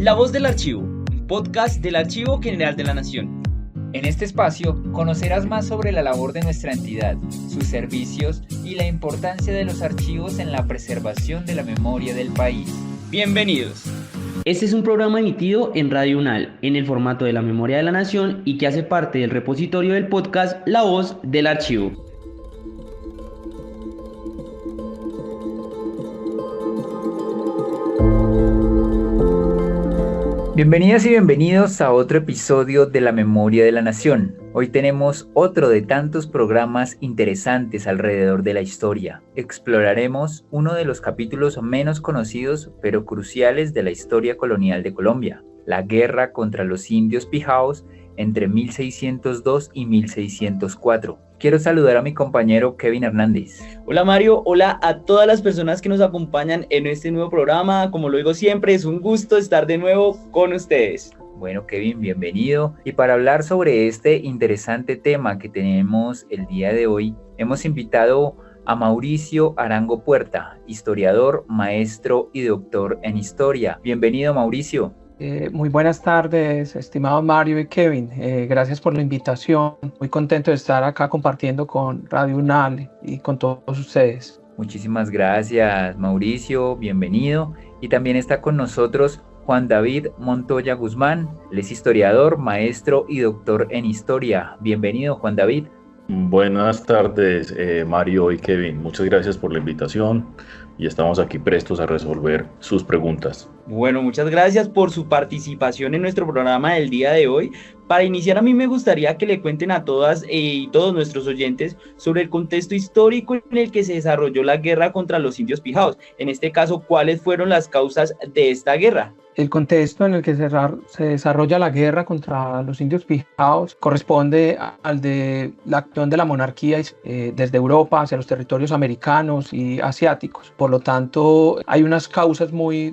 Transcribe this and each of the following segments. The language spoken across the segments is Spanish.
La Voz del Archivo, un podcast del Archivo General de la Nación. En este espacio conocerás más sobre la labor de nuestra entidad, sus servicios y la importancia de los archivos en la preservación de la memoria del país. Bienvenidos. Este es un programa emitido en Radio UNAL, en el formato de la Memoria de la Nación y que hace parte del repositorio del podcast La Voz del Archivo. Bienvenidas y bienvenidos a otro episodio de La Memoria de la Nación. Hoy tenemos otro de tantos programas interesantes alrededor de la historia. Exploraremos uno de los capítulos menos conocidos pero cruciales de la historia colonial de Colombia, la guerra contra los indios pijaos entre 1602 y 1604. Quiero saludar a mi compañero Kevin Hernández. Hola Mario, hola a todas las personas que nos acompañan en este nuevo programa. Como lo digo siempre, es un gusto estar de nuevo con ustedes. Bueno, Kevin, bienvenido. Y para hablar sobre este interesante tema que tenemos el día de hoy, hemos invitado a Mauricio Arango Puerta, historiador, maestro y doctor en historia. Bienvenido, Mauricio. Muy buenas tardes, estimados Mario y Kevin. Gracias por la invitación. Muy contento de estar acá compartiendo con Radio UNAL y con todos ustedes. Muchísimas gracias, Mauricio. Bienvenido. Y también está con nosotros Juan David Montoya Guzmán. Él es historiador, maestro y doctor en historia. Bienvenido, Juan David. Buenas tardes, Mario y Kevin. Muchas gracias por la invitación y estamos aquí prestos a resolver sus preguntas. Bueno, muchas gracias por su participación en nuestro programa del día de hoy. Para iniciar, a mí me gustaría que le cuenten a todas y todos nuestros oyentes sobre el contexto histórico en el que se desarrolló la guerra contra los indios pijaos. En este caso, ¿cuáles fueron las causas de esta guerra? El contexto en el que se desarrolla la guerra contra los indios pijaos corresponde al de la acción de la monarquía desde Europa hacia los territorios americanos y asiáticos. Por lo tanto, hay unas causas muy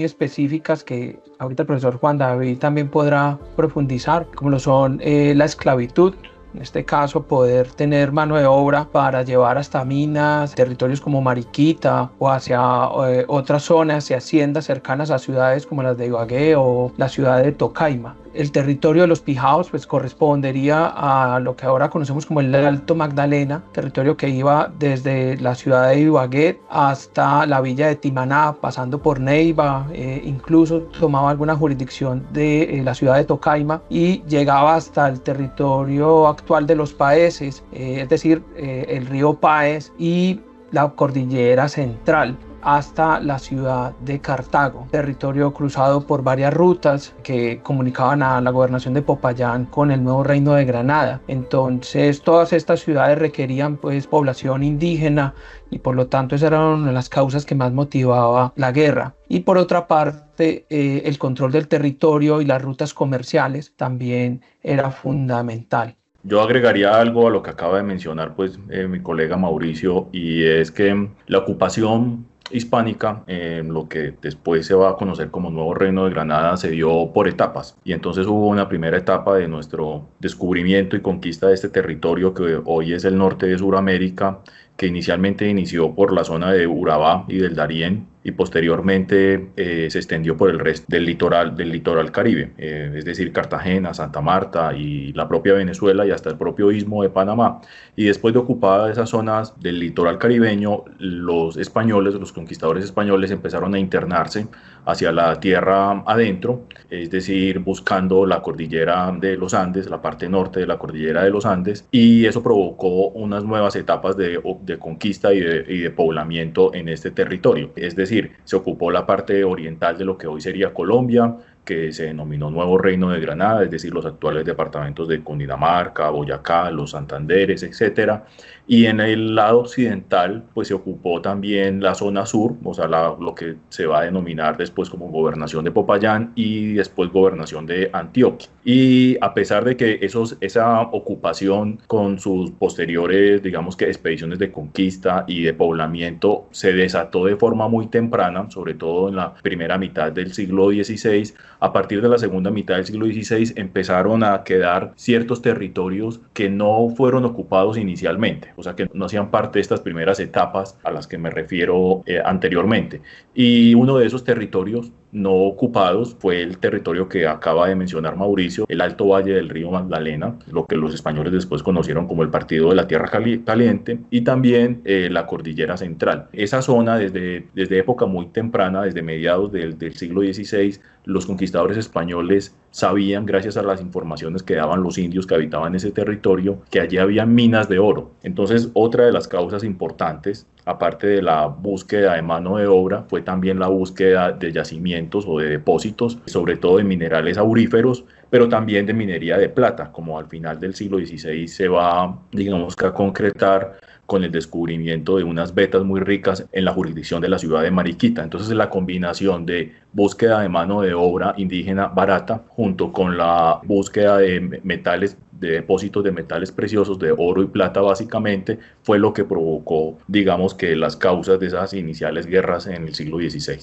específicas que ahorita el profesor Juan David también podrá profundizar, como lo son la esclavitud. En este caso, poder tener mano de obra para llevar hasta minas, territorios como Mariquita o hacia otras zonas y haciendas cercanas a ciudades como las de Ibagué o la ciudad de Tocaima. El territorio de los pijaos pues correspondería a lo que ahora conocemos como el Alto Magdalena, territorio que iba desde la ciudad de Ibagué hasta la villa de Timaná, pasando por Neiva, incluso tomaba alguna jurisdicción de la ciudad de Tocaima y llegaba hasta el territorio actual de los paeses, es decir, el río Páez y la cordillera central, hasta la ciudad de Cartago, territorio cruzado por varias rutas que comunicaban a la gobernación de Popayán con el nuevo reino de Granada. Entonces todas estas ciudades requerían pues población indígena y por lo tanto esa era una de las causas que más motivaba la guerra. Y por otra parte, el control del territorio y las rutas comerciales también era fundamental. Yo agregaría algo a lo que acaba de mencionar mi colega Mauricio, y es que la ocupación hispánica, lo que después se va a conocer como Nuevo Reino de Granada, se dio por etapas, y entonces hubo una primera etapa de nuestro descubrimiento y conquista de este territorio que hoy es el norte de Sudamérica, que inicialmente inició por la zona de Urabá y del Darién y posteriormente se extendió por el resto del litoral Caribe, es decir, Cartagena, Santa Marta y la propia Venezuela y hasta el propio istmo de Panamá. Y después de ocupadas esas zonas del litoral caribeño, los conquistadores españoles empezaron a internarse hacia la tierra adentro, es decir, buscando la cordillera de los Andes, la parte norte de la cordillera de los Andes, y eso provocó unas nuevas etapas de conquista y de poblamiento en este territorio. Es decir, se ocupó la parte oriental de lo que hoy sería Colombia, que se denominó Nuevo Reino de Granada, es decir, los actuales departamentos de Cundinamarca, Boyacá, los Santanderes, etcétera. Y en el lado occidental, pues se ocupó también la zona sur, o sea, lo que se va a denominar después como Gobernación de Popayán y después Gobernación de Antioquia. Y a pesar de que esa ocupación con sus posteriores, digamos que expediciones de conquista y de poblamiento se desató de forma muy temprana, sobre todo en la primera mitad del siglo XVI, a partir de la segunda mitad del siglo XVI empezaron a quedar ciertos territorios que no fueron ocupados inicialmente, o sea que no hacían parte de estas primeras etapas a las que me refiero anteriormente. Y uno de esos territorios no ocupados fue el territorio que acaba de mencionar Mauricio, el Alto Valle del Río Magdalena, lo que los españoles después conocieron como el Partido de la Tierra Caliente, y también la Cordillera Central. Esa zona desde época muy temprana, desde mediados del siglo XVI, los conquistadores españoles sabían, gracias a las informaciones que daban los indios que habitaban ese territorio, que allí había minas de oro. Entonces, otra de las causas importantes, aparte de la búsqueda de mano de obra, fue también la búsqueda de yacimientos o de depósitos, sobre todo de minerales auríferos, pero también de minería de plata, como al final del siglo XVI se va, digamos, a concretar con el descubrimiento de unas vetas muy ricas en la jurisdicción de la ciudad de Mariquita. Entonces la combinación de búsqueda de mano de obra indígena barata junto con la búsqueda de metales, de depósitos de metales preciosos, de oro y plata básicamente, fue lo que provocó, digamos, que las causas de esas iniciales guerras en el siglo XVI.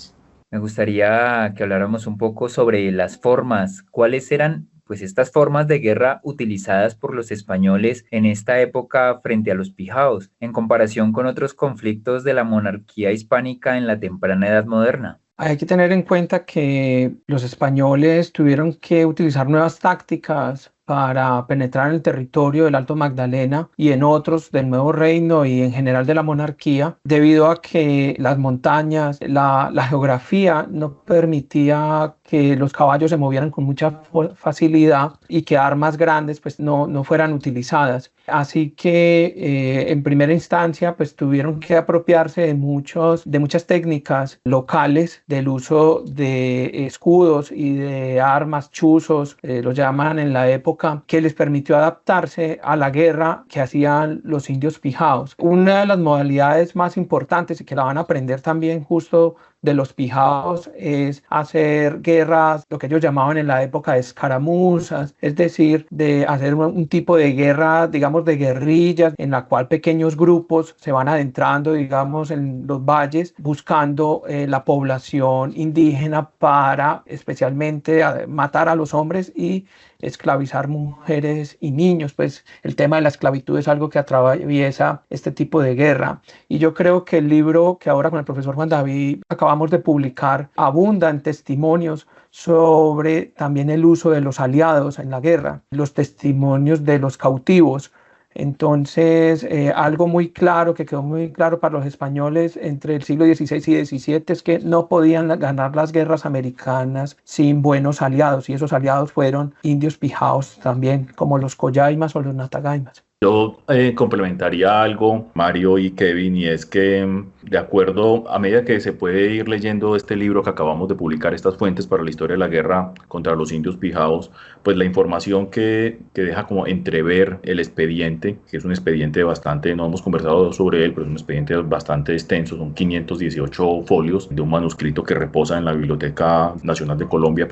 Me gustaría que habláramos un poco sobre las formas. ¿Cuáles eran pues estas formas de guerra utilizadas por los españoles en esta época frente a los pijaos, en comparación con otros conflictos de la monarquía hispánica en la temprana Edad Moderna? Hay que tener en cuenta que los españoles tuvieron que utilizar nuevas tácticas para penetrar en el territorio del Alto Magdalena y en otros del Nuevo Reino y en general de la monarquía, debido a que las montañas, la geografía no permitía que los caballos se movieran con mucha facilidad y que armas grandes pues no fueran utilizadas. Así que en primera instancia pues tuvieron que apropiarse de muchas técnicas locales del uso de escudos y de armas, chuzos, los llaman en la época, que les permitió adaptarse a la guerra que hacían los indios pijaos. Una de las modalidades más importantes y que la van a aprender también justo de los pijaos es hacer guerras, lo que ellos llamaban en la época de escaramuzas, es decir, de hacer un tipo de guerra, digamos, de guerrillas, en la cual pequeños grupos se van adentrando, digamos, en los valles, buscando la población indígena para especialmente matar a los hombres y esclavizar mujeres y niños. Pues el tema de la esclavitud es algo que atraviesa este tipo de guerra. Y yo creo que el libro que ahora con el profesor Juan David acabamos de publicar abunda en testimonios sobre también el uso de los aliados en la guerra, los testimonios de los cautivos. Entonces, algo muy claro, que quedó muy claro para los españoles entre el siglo XVI y XVII es que no podían ganar las guerras americanas sin buenos aliados, y esos aliados fueron indios pijaos también, como los coyaimas o los natagaimas. Yo complementaría algo, Mario y Kevin, y es que de acuerdo, a medida que se puede ir leyendo este libro que acabamos de publicar, estas fuentes para la historia de la guerra contra los indios pijaos, pues la información que deja como entrever el expediente, que es un expediente bastante, no hemos conversado sobre él, pero es un expediente bastante extenso, son 518 folios de un manuscrito que reposa en la Biblioteca Nacional de Colombia,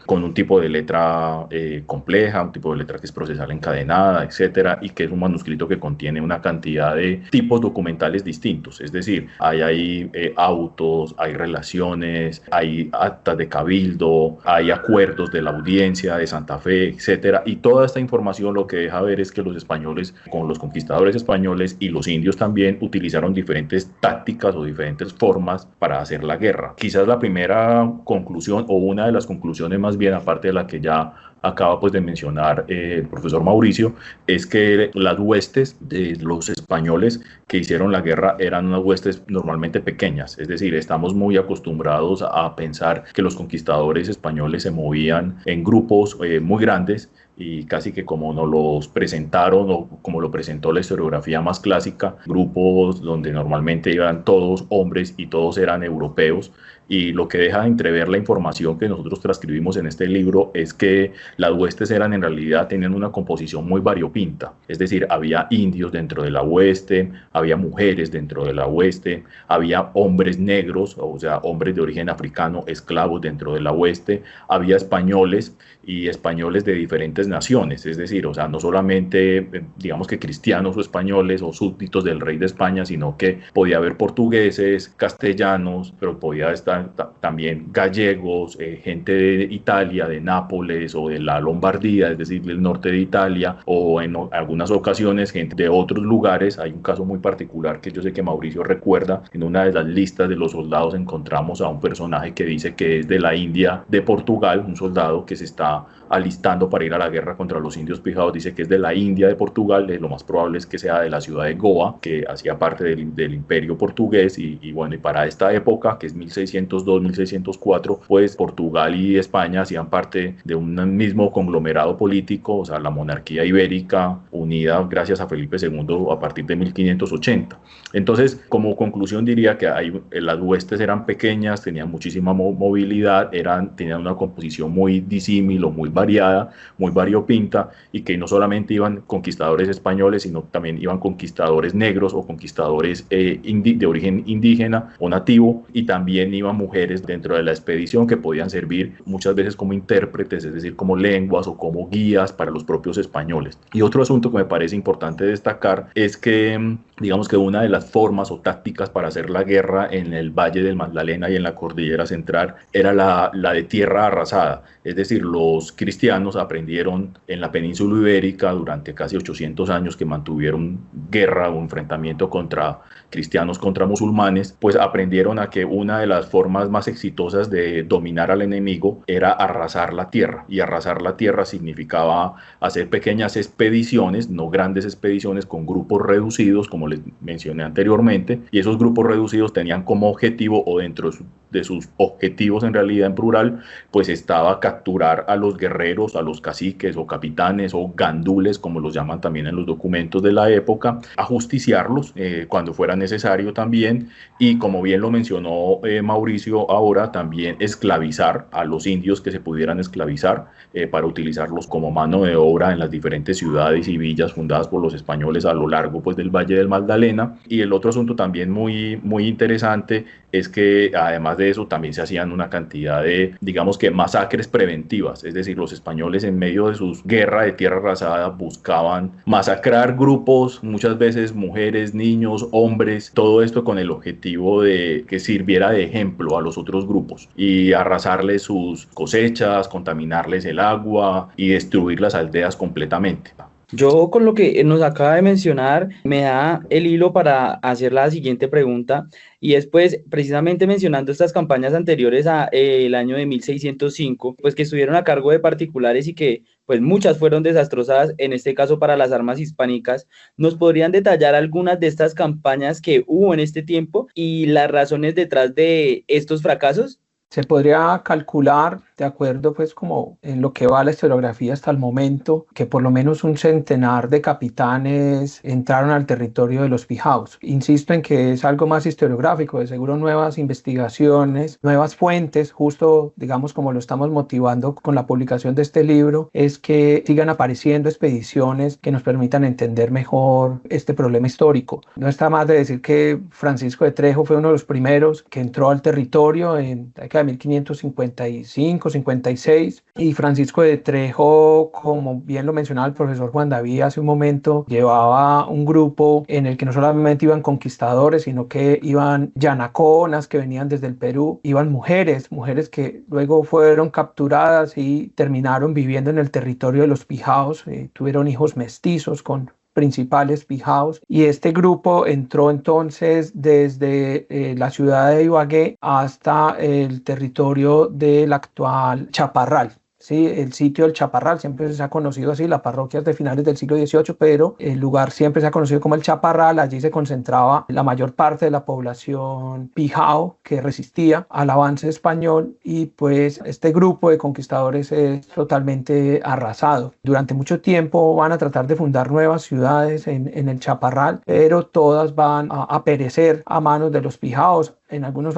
con un tipo de letra compleja, un tipo de letra que es procesal encadenada, etcétera, y que es un manuscrito que contiene una cantidad de tipos documentales distintos, es decir, hay autos, hay relaciones, hay actas de cabildo, hay acuerdos de la audiencia de Santa Fe, etcétera, y toda esta información lo que deja ver es que los españoles, con los conquistadores españoles y los indios también, utilizaron diferentes tácticas o diferentes formas para hacer la guerra. Quizás la primera conclusión, o una de las conclusiones más bien, aparte de la que ya acaba pues de mencionar el profesor Mauricio, es que las huestes de los españoles que hicieron la guerra eran unas huestes normalmente pequeñas, es decir, estamos muy acostumbrados a pensar que los conquistadores españoles se movían en grupos muy grandes, y casi que como nos los presentaron o como lo presentó la historiografía más clásica, grupos donde normalmente iban todos hombres y todos eran europeos, y lo que deja de entrever la información que nosotros transcribimos en este libro es que las huestes eran en realidad, tenían una composición muy variopinta, es decir, había indios dentro de la hueste, había mujeres dentro de la hueste, había hombres negros, o sea, hombres de origen africano, esclavos dentro de la hueste, había españoles y españoles de diferentes diferentes naciones, es decir, o sea, no solamente, digamos que cristianos o españoles o súbditos del rey de España, sino que podía haber portugueses, castellanos, pero podía estar también gallegos, gente de Italia, de Nápoles o de la Lombardía, es decir, del norte de Italia, o en algunas ocasiones gente de otros lugares. Hay un caso muy particular que yo sé que Mauricio recuerda. En una de las listas de los soldados encontramos a un personaje que dice que es de la India de Portugal, un soldado que se está alistando para ir a la guerra contra los indios pijaos, dice que es de la India de Portugal. Lo más probable es que sea de la ciudad de Goa, que hacía parte del imperio portugués, y bueno, y para esta época, que es 1602-1604, pues Portugal y España hacían parte de un mismo conglomerado político, o sea, la monarquía ibérica unida gracias a Felipe II a partir de 1580. Entonces, como conclusión diría que las huestes eran pequeñas, tenían muchísima movilidad, tenían una composición muy disímil o muy variada, muy variopinta, y que no solamente iban conquistadores españoles, sino también iban conquistadores negros o conquistadores de origen indígena o nativo, y también iban mujeres dentro de la expedición que podían servir muchas veces como intérpretes, es decir, como lenguas o como guías para los propios españoles. Y otro asunto que me parece importante destacar es que, digamos que una de las formas o tácticas para hacer la guerra en el Valle del Magdalena y en la Cordillera Central era la de tierra arrasada. Es decir, los cristianos aprendieron en la península ibérica durante casi 800 años que mantuvieron guerra o enfrentamiento contra cristianos contra musulmanes, pues aprendieron a que una de las formas más exitosas de dominar al enemigo era arrasar la tierra, y arrasar la tierra significaba hacer pequeñas expediciones, no grandes expediciones, con grupos reducidos, como les mencioné anteriormente, y esos grupos reducidos tenían como objetivo, o dentro de sus objetivos en realidad en plural, pues estaba capturar a los guerreros, a los caciques o capitanes o gandules, como los llaman también en los documentos de la época, ajusticiarlos cuando fuera necesario también, y como bien lo mencionó Mauricio ahora, también esclavizar a los indios que se pudieran esclavizar para utilizarlos como mano de obra en las diferentes ciudades y villas fundadas por los españoles a lo largo, pues, del Valle del Magdalena. Y el otro asunto también muy, muy interesante es que además de eso también se hacían una cantidad de, digamos que, masacres preventivas, es decir, los españoles en medio de sus guerras de tierra arrasada buscaban masacrar grupos, muchas veces mujeres, niños, hombres, todo esto con el objetivo de que sirviera de ejemplo a los otros grupos y arrasarles sus cosechas, contaminarles el agua y destruir las aldeas completamente. Yo con lo que nos acaba de mencionar me da el hilo para hacer la siguiente pregunta, y es pues precisamente mencionando estas campañas anteriores a el año de 1605, pues que estuvieron a cargo de particulares y que pues muchas fueron desastrosas, en este caso para las armas hispánicas. ¿Nos podrían detallar algunas de estas campañas que hubo en este tiempo y las razones detrás de estos fracasos? Se podría calcular, de acuerdo pues como en lo que va la historiografía hasta el momento, que por lo menos un centenar de capitanes entraron al territorio de los pijaos. Insisto en que es algo más historiográfico, de seguro nuevas investigaciones, nuevas fuentes, justo digamos como lo estamos motivando con la publicación de este libro, es que sigan apareciendo expediciones que nos permitan entender mejor este problema histórico. No está más de decir que Francisco de Trejo fue uno de los primeros que entró al territorio en la década de 1555-56, y Francisco de Trejo, como bien lo mencionaba el profesor Juan David hace un momento, llevaba un grupo en el que no solamente iban conquistadores, sino que iban yanaconas que venían desde el Perú, iban mujeres que luego fueron capturadas y terminaron viviendo en el territorio de los pijaos, tuvieron hijos mestizos con principales pijaos, y este grupo entró entonces desde la ciudad de Ibagué hasta el territorio del actual Chaparral. Sí, el sitio del Chaparral siempre se ha conocido así, la parroquia es de finales del siglo XVIII, pero el lugar siempre se ha conocido como el Chaparral. Allí se concentraba la mayor parte de la población pijao que resistía al avance español, y pues este grupo de conquistadores es totalmente arrasado. Durante mucho tiempo van a tratar de fundar nuevas ciudades en el Chaparral, pero todas van a perecer a manos de los pijaos. En algunas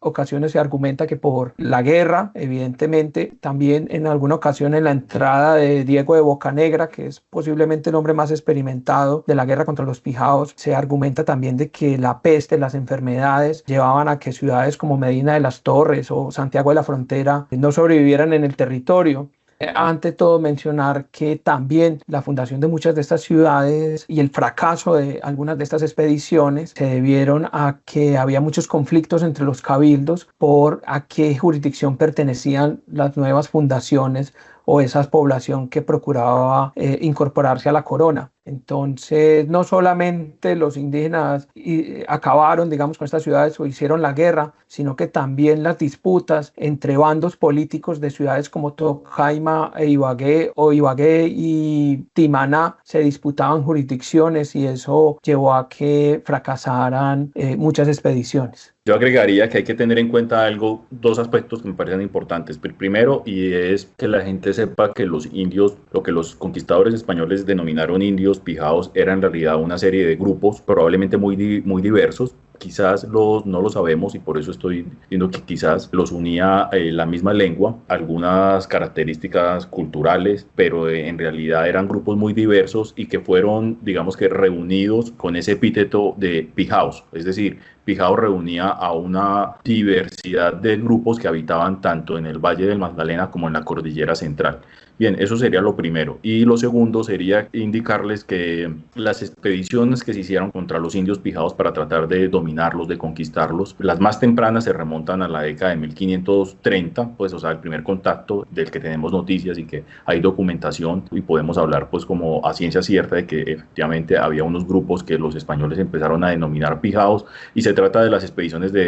ocasiones se argumenta que por la guerra, evidentemente, también en alguna ocasión en la entrada de Diego de Bocanegra, que es posiblemente el hombre más experimentado de la guerra contra los pijaos, se argumenta también de que la peste, las enfermedades, llevaban a que ciudades como Medina de las Torres o Santiago de la Frontera no sobrevivieran en el territorio. Ante todo, mencionar que también la fundación de muchas de estas ciudades y el fracaso de algunas de estas expediciones se debieron a que había muchos conflictos entre los cabildos por a qué jurisdicción pertenecían las nuevas fundaciones o esa población que procuraba incorporarse a la corona. Entonces, no solamente los indígenas acabaron, digamos, con estas ciudades o hicieron la guerra, sino que también las disputas entre bandos políticos de ciudades como Tocaima e Ibagué o Ibagué y Timaná se disputaban jurisdicciones y eso llevó a que fracasaran muchas expediciones. Yo agregaría que hay que tener en cuenta dos aspectos que me parecen importantes. El primero, y es que la gente sepa que los indios, lo que los conquistadores españoles denominaron indios pijaos, era en realidad una serie de grupos, probablemente muy diversos. Quizás no lo sabemos y por eso estoy diciendo que quizás los unía la misma lengua, algunas características culturales, pero en realidad eran grupos muy diversos y que fueron, digamos que reunidos con ese epíteto de pijaos, es decir, Pijao reunía a una diversidad de grupos que habitaban tanto en el Valle del Magdalena como en la Cordillera Central. Bien, eso sería lo primero. Y lo segundo sería indicarles que las expediciones que se hicieron contra los indios pijaos para tratar de dominarlos, de conquistarlos, las más tempranas se remontan a la década de 1530, pues, o sea, el primer contacto del que tenemos noticias y que hay documentación y podemos hablar, pues, como a ciencia cierta de que efectivamente había unos grupos que los españoles empezaron a denominar pijaos y se trata de las expediciones la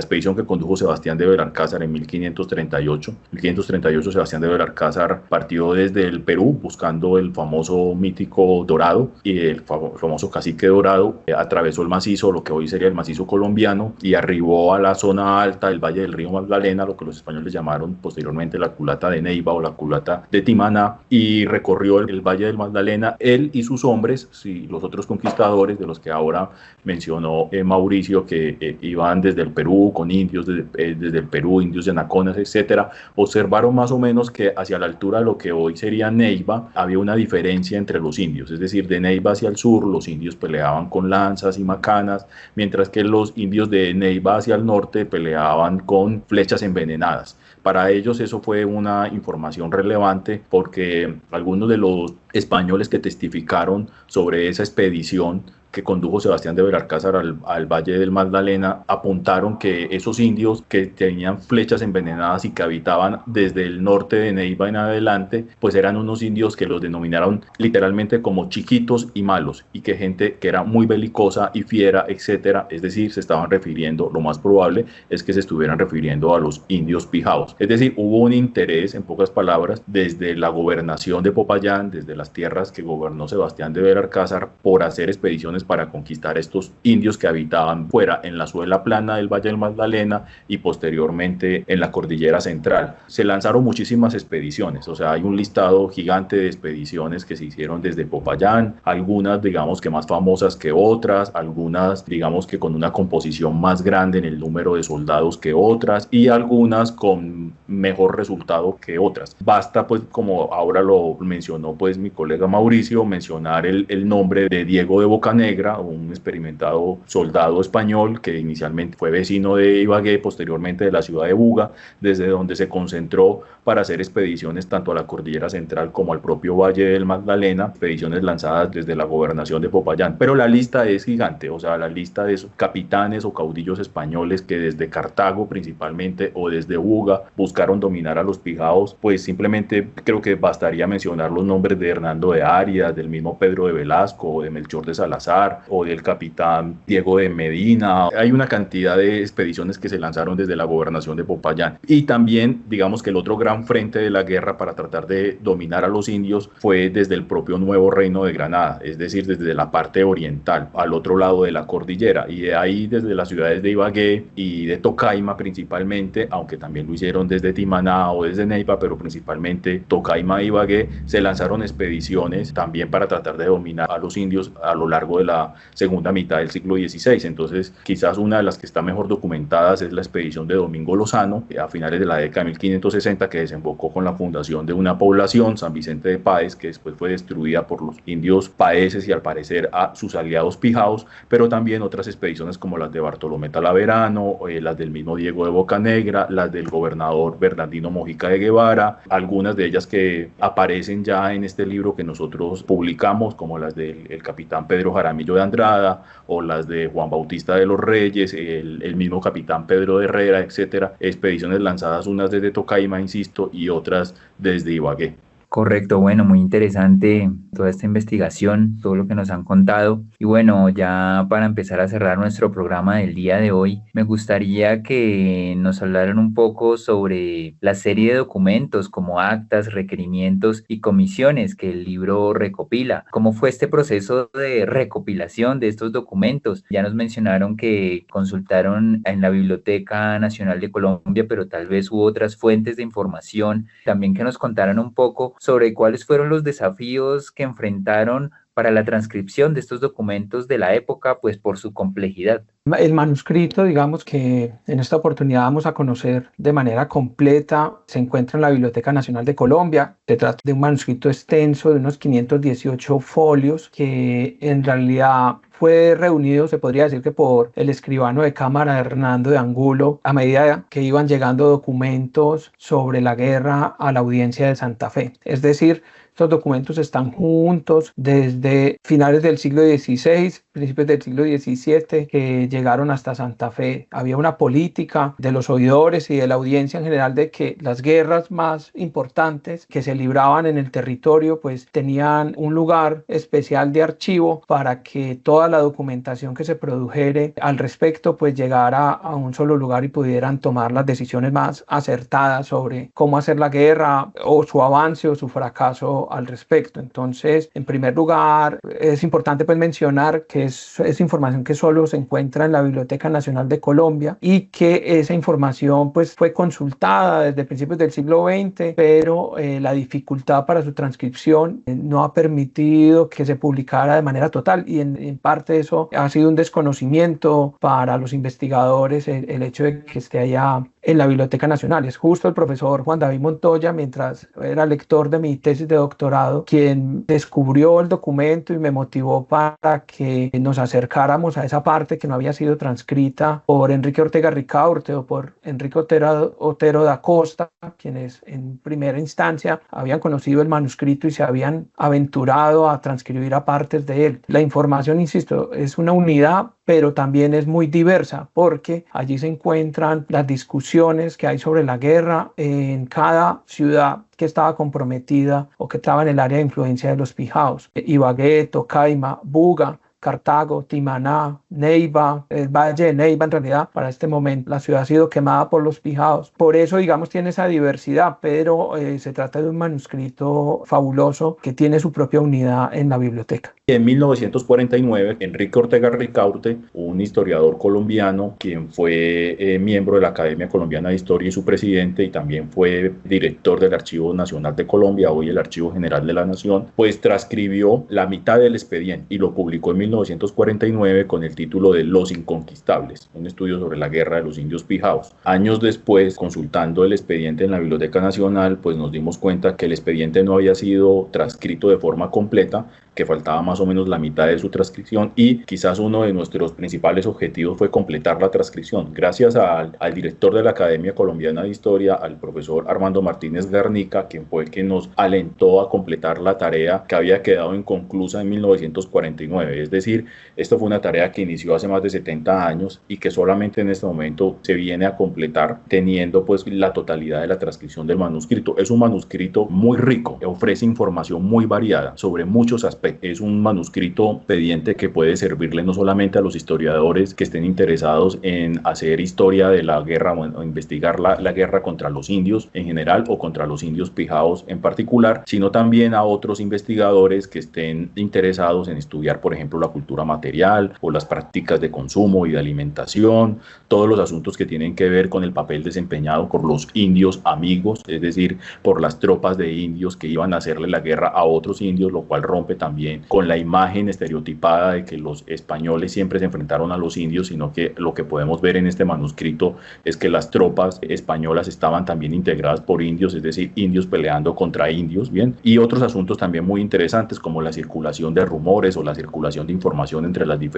expedición que condujo Sebastián de Belalcázar en 1538. En 1538 Sebastián de Belalcázar partió desde el Perú buscando el famoso mítico Dorado y el famoso cacique Dorado, atravesó el macizo, lo que hoy sería el macizo colombiano, y arribó a la zona alta del Valle del Río Magdalena, lo que los españoles llamaron posteriormente la culata de Neiva o la culata de Timaná, y recorrió el Valle del Magdalena, él y sus hombres, y los otros conquistadores de los que ahora mencionó Mauricio, que iban desde el Perú con indios, desde el Perú, indios de Anaconas, etcétera, observaron más o menos que hacia la altura de lo que hoy sería Neiva, había una diferencia entre los indios, es decir, de Neiva hacia el sur, los indios peleaban con lanzas y macanas, mientras que los indios de Neiva hacia el norte peleaban con flechas envenenadas. Para ellos eso fue una información relevante porque algunos de los españoles que testificaron sobre esa expedición que condujo Sebastián de Belalcázar al Valle del Magdalena, apuntaron que esos indios que tenían flechas envenenadas y que habitaban desde el norte de Neiva en adelante, pues eran unos indios que los denominaron literalmente como chiquitos y malos, y que gente que era muy belicosa y fiera, etcétera, es decir, se estaban refiriendo, lo más probable es que se estuvieran refiriendo a los indios pijaos. Es decir, hubo un interés, en pocas palabras, desde la gobernación de Popayán, desde las tierras que gobernó Sebastián de Belalcázar, por hacer expediciones para conquistar estos indios que habitaban fuera en la suela plana del Valle del Magdalena y posteriormente en la Cordillera Central. Se lanzaron muchísimas expediciones, o sea, hay un listado gigante de expediciones que se hicieron desde Popayán, algunas digamos que más famosas que otras, algunas digamos que con una composición más grande en el número de soldados que otras y algunas con mejor resultado que otras. Basta pues, como ahora lo mencionó pues mi colega Mauricio, mencionar el nombre de Diego de Bocanegra, un experimentado soldado español que inicialmente fue vecino de Ibagué, posteriormente de la ciudad de Buga, desde donde se concentró para hacer expediciones tanto a la Cordillera Central como al propio Valle del Magdalena, expediciones lanzadas desde la gobernación de Popayán. Pero la lista es gigante, o sea, la lista de esos capitanes o caudillos españoles que desde Cartago principalmente o desde Buga buscaron dominar a los pijaos, pues simplemente creo que bastaría mencionar los nombres de Hernando de Arias, del mismo Pedro de Velasco o de Melchor de Salazar o del capitán Diego de Medina. Hay una cantidad de expediciones que se lanzaron desde la gobernación de Popayán. Y también, digamos que el otro gran frente de la guerra para tratar de dominar a los indios fue desde el propio Nuevo Reino de Granada, es decir, desde la parte oriental, al otro lado de la cordillera. Y de ahí, desde las ciudades de Ibagué y de Tocaima principalmente, aunque también lo hicieron desde Timaná o desde Neiva, pero principalmente Tocaima e Ibagué, se lanzaron expediciones también para tratar de dominar a los indios a lo largo de la segunda mitad del siglo XVI. Entonces, quizás una de las que está mejor documentadas es la expedición de Domingo Lozano a finales de la década de 1560, que desembocó con la fundación de una población, San Vicente de Páez, que después fue destruida por los indios paeses y al parecer a sus aliados pijaos, pero también otras expediciones como las de Bartolomé Talaverano, las del mismo Diego de Bocanegra, las del gobernador Bernardino Mojica de Guevara, algunas de ellas que aparecen ya en este libro que nosotros publicamos, como las del capitán Pedro Jaramillo de Andrada o las de Juan Bautista de los Reyes, el mismo capitán Pedro de Herrera, etcétera, expediciones lanzadas unas desde Tocaima, insisto, y otras desde Ibagué. Correcto, bueno, muy interesante toda esta investigación, todo lo que nos han contado. Y bueno, ya para empezar a cerrar nuestro programa del día de hoy, me gustaría que nos hablaran un poco sobre la serie de documentos como actas, requerimientos y comisiones que el libro recopila. ¿Cómo fue este proceso de recopilación de estos documentos? Ya nos mencionaron que consultaron en la Biblioteca Nacional de Colombia, pero tal vez hubo otras fuentes de información. También que nos contaran un poco sobre cuáles fueron los desafíos que enfrentaron para la transcripción de estos documentos de la época, pues por su complejidad. El manuscrito, digamos que en esta oportunidad vamos a conocer de manera completa, se encuentra en la Biblioteca Nacional de Colombia. Se trata de un manuscrito extenso de unos 518 folios que en realidad fue reunido, se podría decir que por el escribano de cámara Hernando de Angulo, a medida que iban llegando documentos sobre la guerra a la audiencia de Santa Fe. Es decir, estos documentos están juntos desde finales del siglo XVI, principios del siglo XVII, que llegaron hasta Santa Fe. Había una política de los oidores y de la audiencia en general de que las guerras más importantes que se libraban en el territorio pues tenían un lugar especial de archivo para que toda la documentación que se produjere al respecto pues llegara a un solo lugar y pudieran tomar las decisiones más acertadas sobre cómo hacer la guerra o su avance o su fracaso al respecto. Entonces, en primer lugar, es importante pues mencionar que es información que solo se encuentra en la Biblioteca Nacional de Colombia y que esa información pues fue consultada desde principios del siglo XX, pero la dificultad para su transcripción no ha permitido que se publicara de manera total y en parte eso ha sido un desconocimiento para los investigadores el hecho de que esté allá en la Biblioteca Nacional. Es justo el profesor Juan David Montoya, mientras era lector de mi tesis de doctorado, quien descubrió el documento y me motivó para que nos acercáramos a esa parte que no había sido transcrita por Enrique Ortega Ricaurte o por Enrique Otero da Costa, quienes en primera instancia habían conocido el manuscrito y se habían aventurado a transcribir a partes de él. La información, insisto, es una unidad, pero también es muy diversa porque allí se encuentran las discusiones que hay sobre la guerra en cada ciudad que estaba comprometida o que estaba en el área de influencia de los pijaos. Ibagué, Tocaima, Buga, Cartago, Timaná, Neiva, el Valle de Neiva. En realidad para este momento la ciudad ha sido quemada por los pijaos. Por eso digamos tiene esa diversidad, pero se trata de un manuscrito fabuloso que tiene su propia unidad en la biblioteca. En 1949, Enrique Ortega Ricaurte, un historiador colombiano, quien fue miembro de la Academia Colombiana de Historia y su presidente, y también fue director del Archivo Nacional de Colombia, hoy el Archivo General de la Nación, pues transcribió la mitad del expediente y lo publicó en 1949 con el título de Los Inconquistables, un estudio sobre la guerra de los indios pijaos. Años después, consultando el expediente en la Biblioteca Nacional, pues nos dimos cuenta que el expediente no había sido transcrito de forma completa, que faltaba más o menos la mitad de su transcripción y quizás uno de nuestros principales objetivos fue completar la transcripción. Gracias al director de la Academia Colombiana de Historia, al profesor Armando Martínez Garnica, quien fue el que nos alentó a completar la tarea que había quedado inconclusa en 1949. Es decir, esto fue una tarea que inició hace más de 70 años y que solamente en este momento se viene a completar teniendo pues la totalidad de la transcripción del manuscrito. Es un manuscrito muy rico, ofrece información muy variada sobre muchos aspectos. Es un manuscrito expediente que puede servirle no solamente a los historiadores que estén interesados en hacer historia de la guerra o investigar la guerra contra los indios en general o contra los indios pijaos en particular, sino también a otros investigadores que estén interesados en estudiar, por ejemplo, la cultura material o las prácticas de consumo y de alimentación, todos los asuntos que tienen que ver con el papel desempeñado por los indios amigos, es decir, por las tropas de indios que iban a hacerle la guerra a otros indios, lo cual rompe también también con la imagen estereotipada de que los españoles siempre se enfrentaron a los indios, sino que lo que podemos ver en este manuscrito es que las tropas españolas estaban también integradas por indios, es decir, indios peleando contra indios, ¿bien? Y otros asuntos también muy interesantes como la circulación de rumores o la circulación de información entre las diferentes